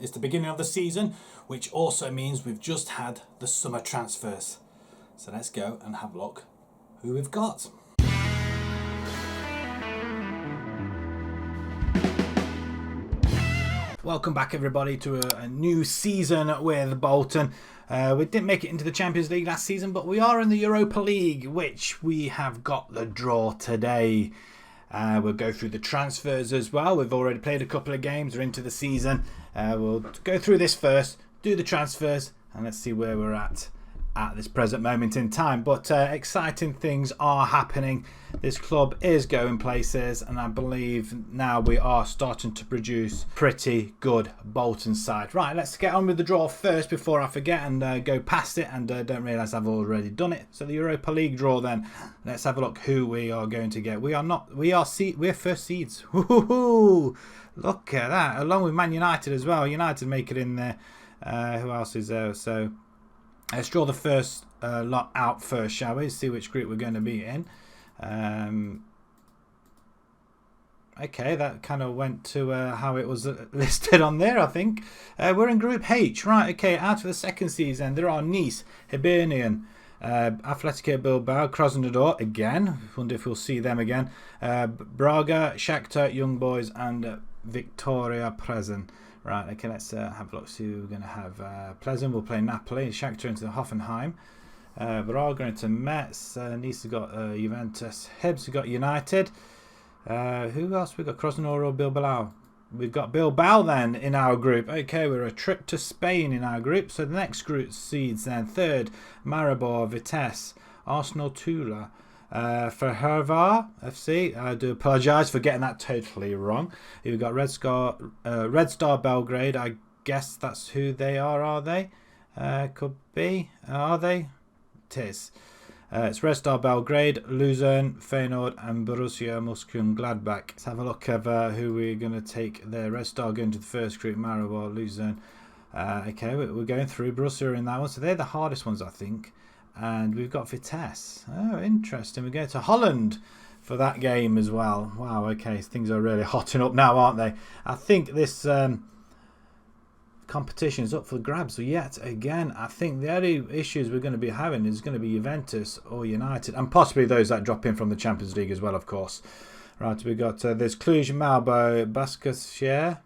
It's the beginning of the season, which also means we've just had the summer transfers. So let's go and have a look who we've got. Welcome back everybody to a new season with Bolton. We didn't make it into the Champions League last season, but we are in the Europa League, which we have got the draw today. We'll go through the transfers as well. We've already played a couple of games. We're into the season. We'll go through this first, do the transfers, and let's see where we're at this present moment in time. But exciting things are happening. This club is going places, and I believe now we are starting to produce pretty good Bolton side. Right, let's get on with the draw first before I forget and go past it and don't realise I've already done it. So the Europa League draw then. Let's have a look who we are going to get. We're first seeds. Woohoo! Look at that, along with Man United as well. United make it in there. Who else is there? So let's draw the first lot out first, shall we? See which group we're going to be in. Okay, that kind of went to how it was listed on there, I think. We're in Group H. Right, okay, out of the second season, there are Nice, Hibernian, Athletic Bilbao, Krasnodar, again. Wonder if we'll see them again. Braga, Shakhtar, Young Boys, and Victoria Plzen. Right, okay, let's have a look. See who we're going to have. Plzen will play Napoli. Shakhtar into Hoffenheim. Braga into Metz. Nice have got Juventus. Hibs have got United. Who else? We've got Krasnodar or Bilbao. We've got Bilbao then in our group. Okay, we're a trip to Spain in our group. So the next group seeds then. Third, Maribor, Vitesse, Arsenal, Tula. For Hervar FC, I do apologise for getting that totally wrong. We've got Red Star Belgrade. I guess that's who they are they? Could be. Are they? It is. It's Red Star Belgrade, Luzern, Feyenoord, and Borussia Mönchengladbach. Let's have a look at who we're going to take there. Red Star going to the first group, Maribor, Luzern. Okay, we're going through. Borussia in that one. So they're the hardest ones, I think. And we've got Vitesse. Oh, interesting. We go to Holland for that game as well. Wow, okay. Things are really hotting up now, aren't they? I think this competition is up for grabs yet again. I think the only issues we're going to be having is going to be Juventus or United. And possibly those that drop in from the Champions League as well, of course. Right, we've got there's Cluj, Malbo, Baskashehir.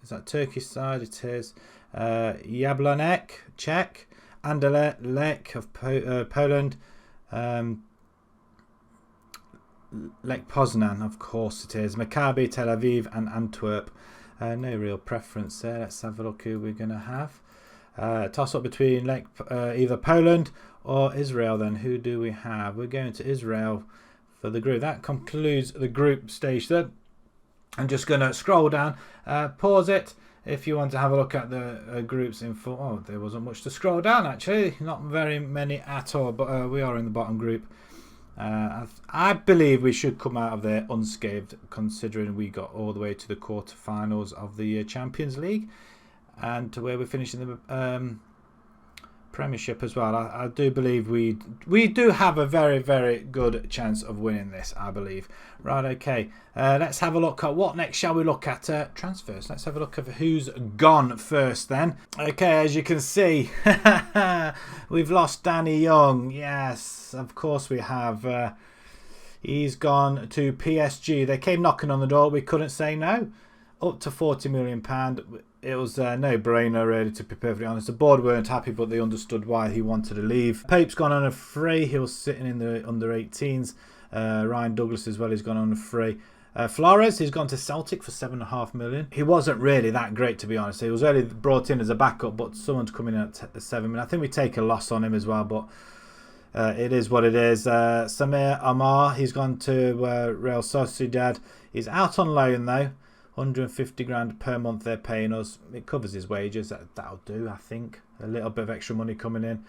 Is that Turkish side? It is. Jablonek, Czech. Anderlecht, Lech of Poland, Lech Poznan, of course it is, Maccabi, Tel Aviv, and Antwerp. No real preference there. Let's have a look who we're going to have. Toss up between Lech, either Poland or Israel then. Who do we have? We're going to Israel for the group. That concludes the group stage then. I'm just going to scroll down, pause it. If you want to have a look at the groups in full, oh, there wasn't much to scroll down actually, not very many at all, but we are in the bottom group. I believe we should come out of there unscathed, considering we got all the way to the quarterfinals of the Champions League and to where we're finishing the Premiership as well. I do believe we do have a very, very good chance of winning this, I believe. Right, okay. Let's have a look at what next shall we look at transfers. Let's have a look at who's gone first then. Okay, as you can see, we've lost Danny Young. Yes, of course we have. He's gone to PSG. They came knocking on the door. We couldn't say no. Up to £40 million. It was a no-brainer, really, to be perfectly honest. The board weren't happy, but they understood why he wanted to leave. Pape's gone on a free. He was sitting in the under-18s. Ryan Douglas as well, he's gone on a free. Flores, he's gone to Celtic for £7.5 million. He wasn't really that great, to be honest. He was only brought in as a backup, but someone's coming in at £7 million. I think we take a loss on him as well, but it is what it is. Samir Amar, he's gone to Real Sociedad. He's out on loan, though. 150 grand per month they're paying us. It covers his wages. That'll do, I think. A little bit of extra money coming in.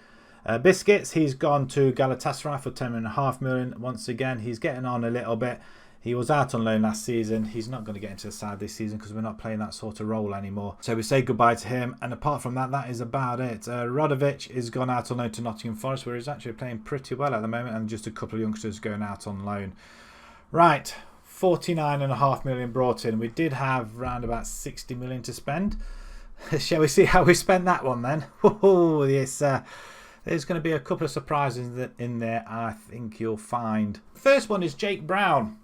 Biscuits, he's gone to Galatasaray for £10.5 million. Once again, he's getting on a little bit. He was out on loan last season. He's not going to get into the side this season because we're not playing that sort of role anymore. So we say goodbye to him. And apart from that, that is about it. Rodovic is gone out on loan to Nottingham Forest, where he's actually playing pretty well at the moment. And just a couple of youngsters going out on loan. Right. 49.5 million brought in. We did have around about 60 million to spend. Shall we see how we spent that one then? Oh, yes. There's going to be a couple of surprises in there, I think you'll find. First one is Jake Brown,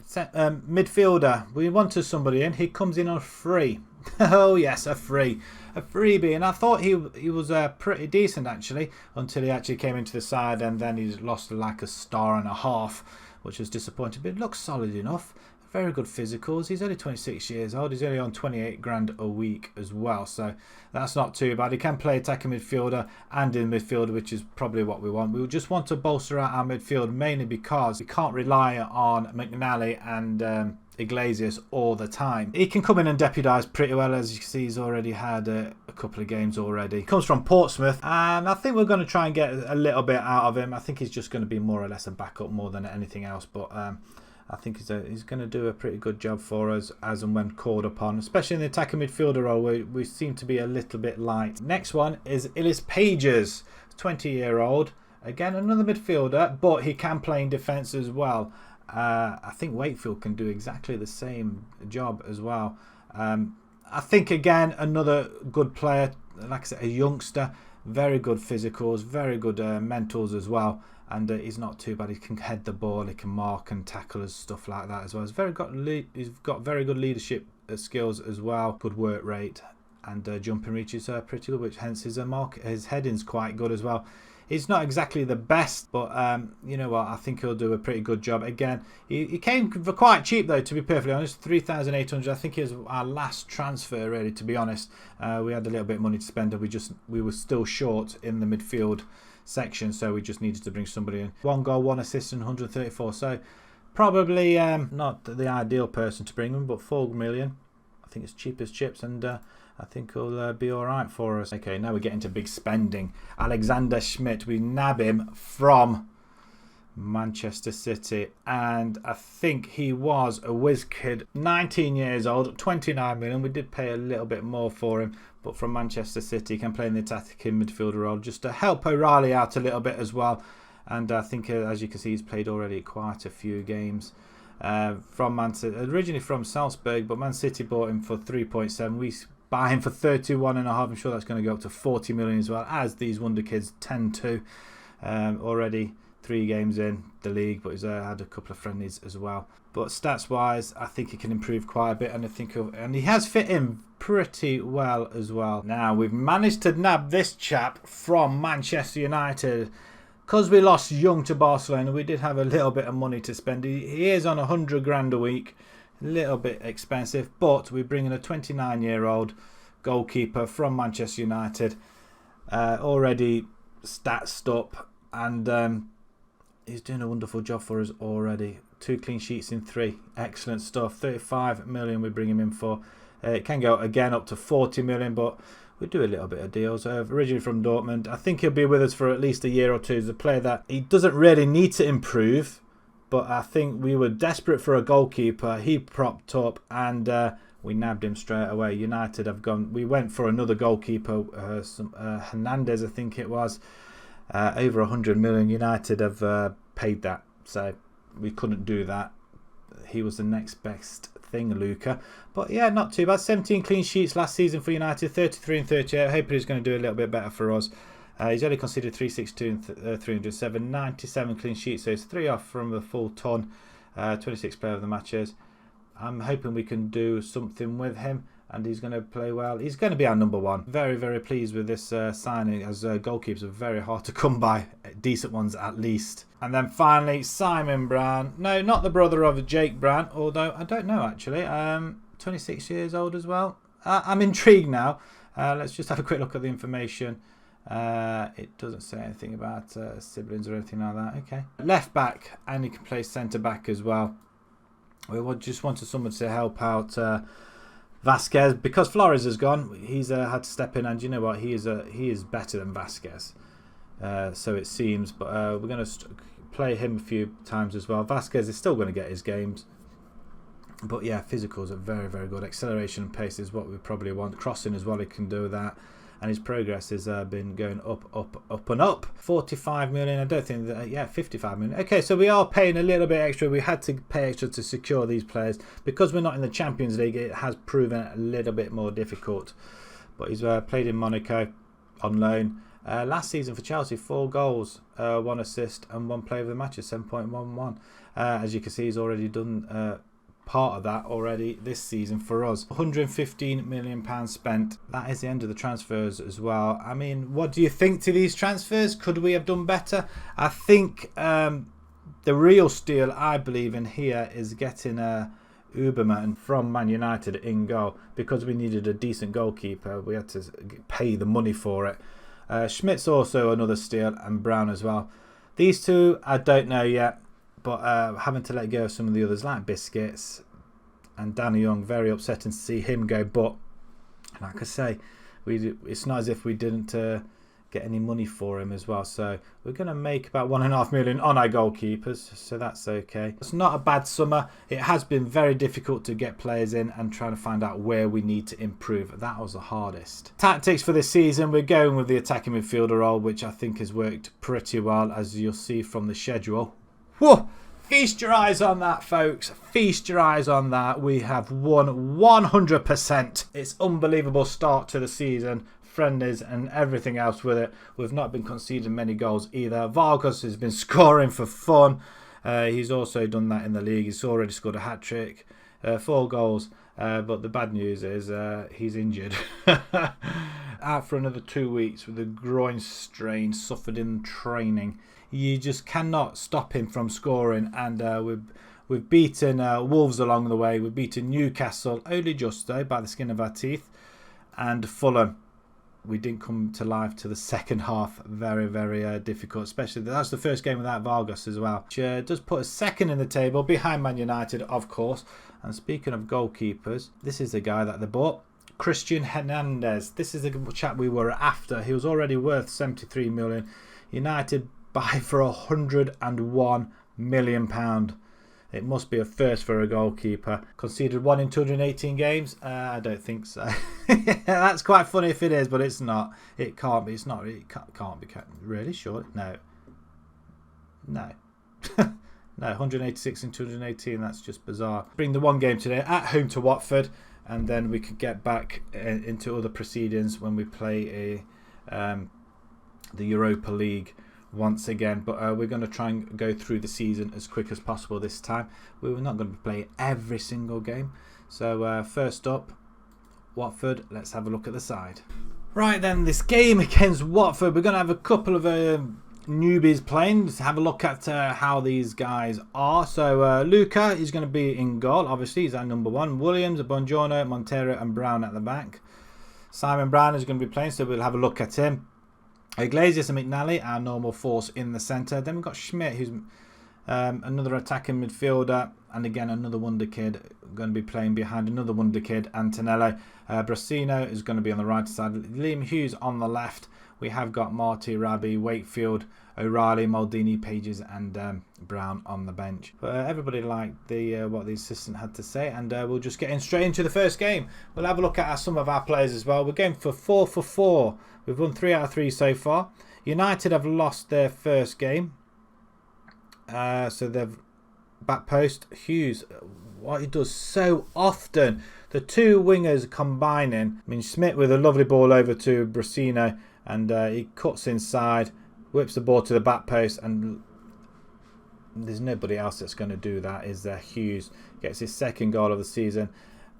midfielder. We wanted somebody in. He comes in on free. Oh yes, a freebie. And I thought he was pretty decent actually, until he actually came into the side, and then he's lost like a star and a half, which was disappointing. But it looks solid enough. Very good physicals. He's only 26 years old. He's only on 28 grand a week as well, so that's not too bad. He can play attacking midfielder and in midfield, which is probably what we want. We just want to bolster out our midfield, mainly because we can't rely on McNally and Iglesias all the time. He can come in and deputise pretty well. As you can see, he's already had a couple of games already. He comes from Portsmouth, and I think we're going to try and get a little bit out of him. I think he's just going to be more or less a backup more than anything else, but I think he's going to do a pretty good job for us as and when called upon, especially in the attacking midfielder role where we seem to be a little bit light. Next one is Illis Pages, 20-year-old. Again, another midfielder, but he can play in defence as well. I think Wakefield can do exactly the same job as well. I think, again, another good player, like I said, a youngster, very good physicals, very good mentals as well. And he's not too bad. He can head the ball, he can mark and tackle and stuff like that as well. He's got very good leadership skills as well. Good work rate, and jumping reach is pretty good, which hence his heading's quite good as well. He's not exactly the best, but you know what? I think he'll do a pretty good job. Again, he came for quite cheap though, to be perfectly honest. 3,800. I think he was our last transfer, really, to be honest. We had a little bit of money to spend, and we were still short in the midfield section, so we just needed to bring somebody in. 1 goal, 1 assist, and 134. So probably not the ideal person to bring in, but 4 million. I think it's cheap as chips, and I think he'll be all right for us. Okay, now we're getting to big spending. Alexander Schmidt, we nab him from Manchester City, and I think he was a whiz kid. 19 years old, 29 million. We did pay a little bit more for him, but from Manchester City, he can play in the attacking midfielder role just to help O'Reilly out a little bit as well. And I think, as you can see, he's played already quite a few games. From Man City, originally from Salzburg, but Man City bought him for 3.7. We buy him for 31.5. I'm sure that's going to go up to 40 million as well, as these wonder kids tend to. Already 3 games in the league, but he's had a couple of friendlies as well. But stats wise, I think he can improve quite a bit, and he has fit in pretty well as well. Now we've managed to nab this chap from Manchester United. Because we lost Young to Barcelona, we did have a little bit of money to spend. He is on 100 grand a week, a little bit expensive, but we bring in a 29-year-old goalkeeper from Manchester United, already statsed up, and he's doing a wonderful job for us already. 2 clean sheets in 3, excellent stuff. 35 million we bring him in for. It can go again up to 40 million, but we do a little bit of deals. Originally from Dortmund. I think he'll be with us for at least a year or two. He's a player that he doesn't really need to improve, but I think we were desperate for a goalkeeper. He propped up, and we nabbed him straight away. United have gone. We went for another goalkeeper, Hernandez, I think it was. Over 100 million. United have paid that, so we couldn't do that. He was the next best thing, Luca. But yeah, not too bad. 17 clean sheets last season for United, 33 and 38. Hoping he's going to do a little bit better for us. He's only conceded 362 and 307, 97 clean sheets, so it's 3 off from the full ton. 26 player of the matches. I'm hoping we can do something with him, and he's going to play well. He's going to be our number 1. Very, very pleased with this signing, as goalkeepers are very hard to come by, decent ones at least. And then finally, Simon Brown. No, not the brother of Jake Brown, although I don't know actually. 26 years old as well. I'm intrigued now. Let's just have a quick look at the information. It doesn't say anything about siblings or anything like that. Okay. Left back, and he can play centre back as well. We just wanted someone to help out Vasquez, because Flores has gone. He's had to step in, and you know what? He is better than Vasquez. So it seems, but we're going to play him a few times as well. Vasquez is still going to get his games, but yeah, physicals are very, very good. Acceleration and pace is what we probably want. Crossing as well, he can do that, and his progress has been going up and up. 45 million. I don't think that. Yeah, 55 million. Okay, so we are paying a little bit extra. We had to pay extra to secure these players because we're not in the Champions League. It has proven a little bit more difficult. but he's played in Monaco on loan. Last season for Chelsea, 4 goals, 1 assist and 1 play of the match, 7.11. As you can see, he's already done part of that already this season for us. £115 million spent. That is the end of the transfers as well. I mean, what do you think to these transfers? Could we have done better? I think the real steal, I believe, in here is getting Uberman from Man United in goal, because we needed a decent goalkeeper. We had to pay the money for it. Schmidt's also another steal, and Brown as well. These two, I don't know yet, but having to let go of some of the others like Biscuits and Danny Young, very upsetting to see him go. But like I say, it's not as if we didn't get any money for him as well. So we're going to make about £1.5 million on our goalkeepers, so that's okay. It's not a bad summer. It has been very difficult to get players in and trying to find out where we need to improve. That was the hardest. Tactics for this season, we're going with the attacking midfielder role, which I think has worked pretty well, as you'll see from the schedule. Whoa! Feast your eyes on that, folks. Feast your eyes on that. We have won 100%. It's unbelievable start to the season. Friendlies and everything else with it. We've not been conceding many goals either. Vargas has been scoring for fun. He's also done that in the league. He's already scored a hat-trick. 4 goals. But the bad news is he's injured. Out for another 2 weeks with a groin strain suffered in training. You just cannot stop him from scoring. And we've beaten Wolves along the way. We've beaten Newcastle, only just though, by the skin of our teeth. And Fulham. We didn't come to life to the second half. Very, very difficult. Especially that's the first game without Vargas as well. Which does put us second in the table, behind Man United, of course. And speaking of goalkeepers, this is the guy that they bought. Christian Hernandez. This is the chap we were after. He was already worth £73 million. United buy for £101 million. It must be a first for a goalkeeper. Conceded 1 in 218 games? I don't think so. That's quite funny if it is, but it's not. It can't be. It's not. It can't be. Really? Sure? No. No. No, 186 in 218. That's just bizarre. Bring the one game today at home to Watford, and then we could get back into other proceedings when we play the Europa League once again. But we're going to try and go through the season as quick as possible this time. We're not going to be playing every single game. So first up, Watford. Let's have a look at the side. Right then, this game against Watford, we're going to have a couple of newbies playing. Let's have a look at how these guys are. So Luca is going to be in goal. Obviously, he's our number 1. Williams, Bongiorno, Montero and Brown at the back. Simon Brown is going to be playing, so we'll have a look at him. Iglesias and McNally, our normal force in the centre. Then we've got Schmidt, who's another attacking midfielder. And again, another wonder kid going to be playing behind another wonder kid, Antonello. Brasino is going to be on the right side. Liam Hughes on the left. We have got Marty, Rabi, Wakefield, O'Reilly, Maldini, Pages and Brown on the bench. But everybody liked what the assistant had to say, and we'll just get in straight into the first game. We'll have a look at some of our players as well. We're going for 4 for 4. We've won 3 out of 3 so far. United have lost their first game. So they've back post. Hughes, what he does so often. The 2 wingers combining. I mean, Schmidt with a lovely ball over to Brasino. And he cuts inside, whips the ball to the back post, and there's nobody else that's going to do that, is there? Hughes gets his 2nd goal of the season.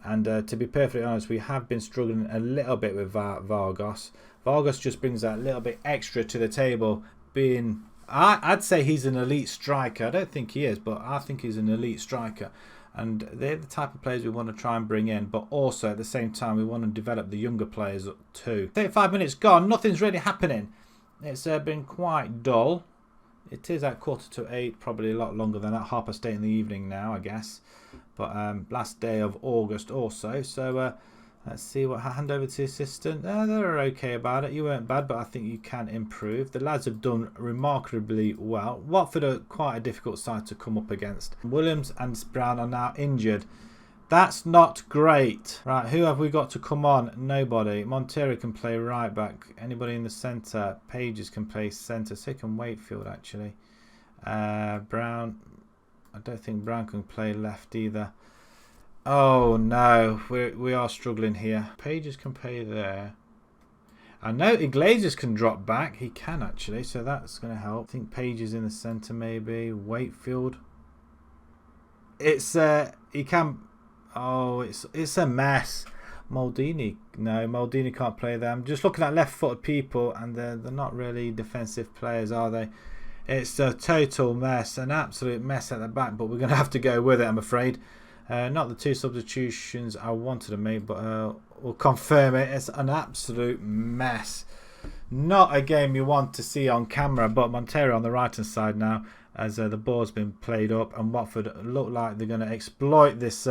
And to be perfectly honest, we have been struggling a little bit with Vargas. Vargas just brings that little bit extra to the table, being... I'd say he's an elite striker. I don't think he is, but I think he's an elite striker. And they're the type of players we want to try and bring in. But also, at the same time, we want to develop the younger players too. 35 minutes gone. Nothing's really happening. It's been quite dull. It is at 7:45. Probably a lot longer than that. 8:30 in the evening now, I guess. But last day of August also. So let's see what... Hand over to the assistant. They're okay about it. You weren't bad, but I think you can improve. The lads have done remarkably well. Watford are quite a difficult side to come up against. Williams and Brown are now injured. That's not great. Right, who have we got to come on? Nobody. Montero can play right back. Anybody in the centre? Pages can play centre. So can Wakefield, actually. Brown... I don't think Brown can play left either. Oh no, we are struggling here. Pages can play there. I know Iglesias can drop back. He can actually, so that's going to help. I think Page is in the centre maybe. Wakefield. It's he can. Oh, it's a mess. Maldini, no, Maldini can't play there. I'm just looking at left-footed people, and they're not really defensive players, are they? It's a total mess, an absolute mess at the back. But we're going to have to go with it, I'm afraid. Not the 2 substitutions I wanted to make, but we'll confirm it. It's an absolute mess. Not a game you want to see on camera, but Montero on the right-hand side now, as the ball's been played up, and Watford look like they're going to exploit this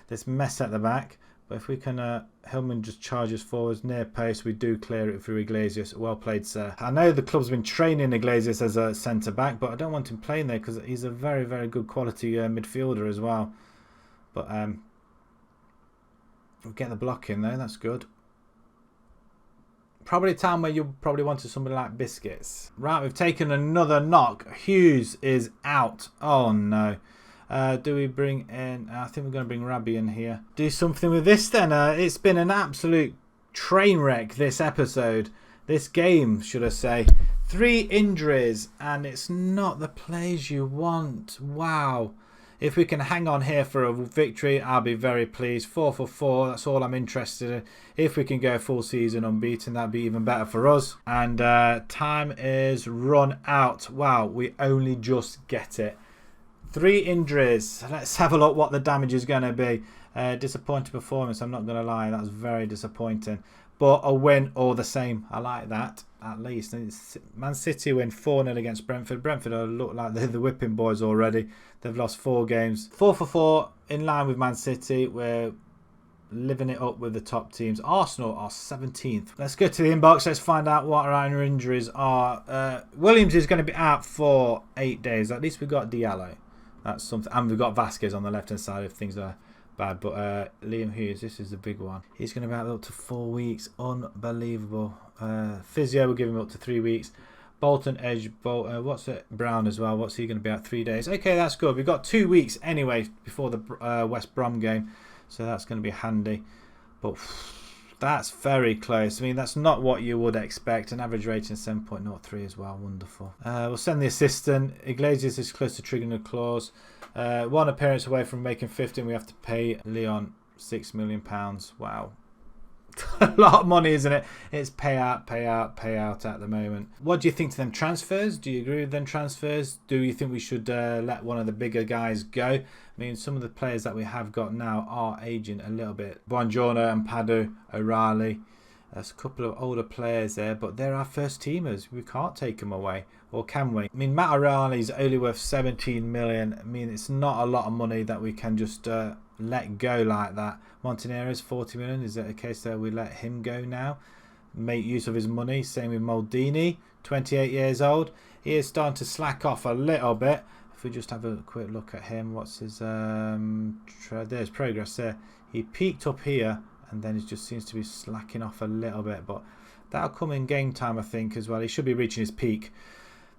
this mess at the back. But if we can, Hillman just charges forwards near post, we do clear it through Iglesias. Well played, sir. I know the club's been training Iglesias as a centre back, but I don't want him playing there because he's a very, very good quality midfielder as well. But we'll get the block in there. That's good. Probably a time where you probably wanted somebody like Biscuits. Right, we've taken another knock. Hughes is out. Oh no. Do we bring in... I think we're going to bring Rabbi in here. Do something with this then. It's been an absolute train wreck, this episode. This game, should I say. 3 injuries, and it's not the plays you want. Wow. If we can hang on here for a victory, I'll be very pleased. 4 for 4, that's all I'm interested in. If we can go full season unbeaten, that'd be even better for us. And time is run out. Wow, we only just get it. 3 injuries. Let's have a look what the damage is going to be. Disappointing performance, I'm not going to lie. That was very disappointing. But a win all the same. I like that, at least. And Man City win 4-0 against Brentford. Brentford look like they're the whipping boys already. They've lost 4 games. 4 for 4 in line with Man City. We're living it up with the top teams. Arsenal are 17th. Let's go to the inbox. Let's find out what our injuries are. Williams is going to be out for 8 days. At least we've got Diallo. That's something. And we've got Vasquez on the left-hand side if things are bad. But Liam Hughes, this is the big one. He's going to be out up to 4 weeks. Unbelievable. Physio will give him up to 3 weeks. Bolton, Edge, what's it? Brown as well. What's he going to be out? 3 days. Okay, that's good. We've got 2 weeks anyway before the West Brom game. So that's going to be handy. But that's very close. I mean, that's not what you would expect. An average rating of 7.03 as well. Wonderful. We'll send the assistant. Iglesias is close to triggering a clause. 1 appearance away from making 15. We have to pay Leon £6 million. Wow. A lot of money, isn't it? It's payout at the moment. What do you think to them transfers? Do you agree with them transfers? Do you think we should let one of the bigger guys go? I mean, some of the players that we have got now are aging a little bit. Buongiorno and Padu, O'Reilly. There's a couple of older players there, but they're our first teamers. We can't take them away. Or can we? I mean, Matt O'Reilly's only worth 17 million. I mean, it's not a lot of money that we can just let go like that. Montenero's 40 million. Is it a case that we let him go now? Make use of his money. Same with Maldini, 28 years old. He is starting to slack off a little bit. If we just have a quick look at him, what's his... there's progress there. He peaked up here, and then it just seems to be slacking off a little bit. But that'll come in game time, I think, as well. He should be reaching his peak.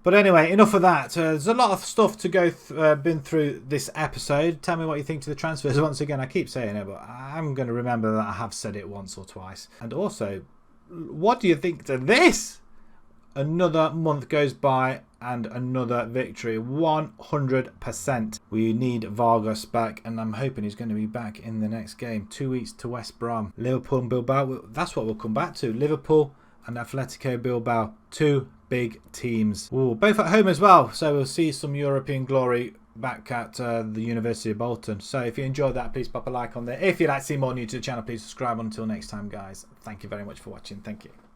But anyway, enough of that. There's a lot of stuff to go been through this episode. Tell me what you think to the transfers. Once again, I keep saying it, but I'm going to remember that I have said it once or twice. And also, what do you think to this? Another month goes by and another victory. 100%. We need Vargas back, and I'm hoping he's going to be back in the next game. 2 weeks to West Brom. Liverpool and Bilbao. That's what we'll come back to. Liverpool and Atletico Bilbao. 2 big teams. Ooh, both at home as well. So we'll see some European glory back at the University of Bolton. So if you enjoyed that, please pop a like on there. If you'd like to see more new to the channel, please subscribe. Until next time, guys. Thank you very much for watching. Thank you.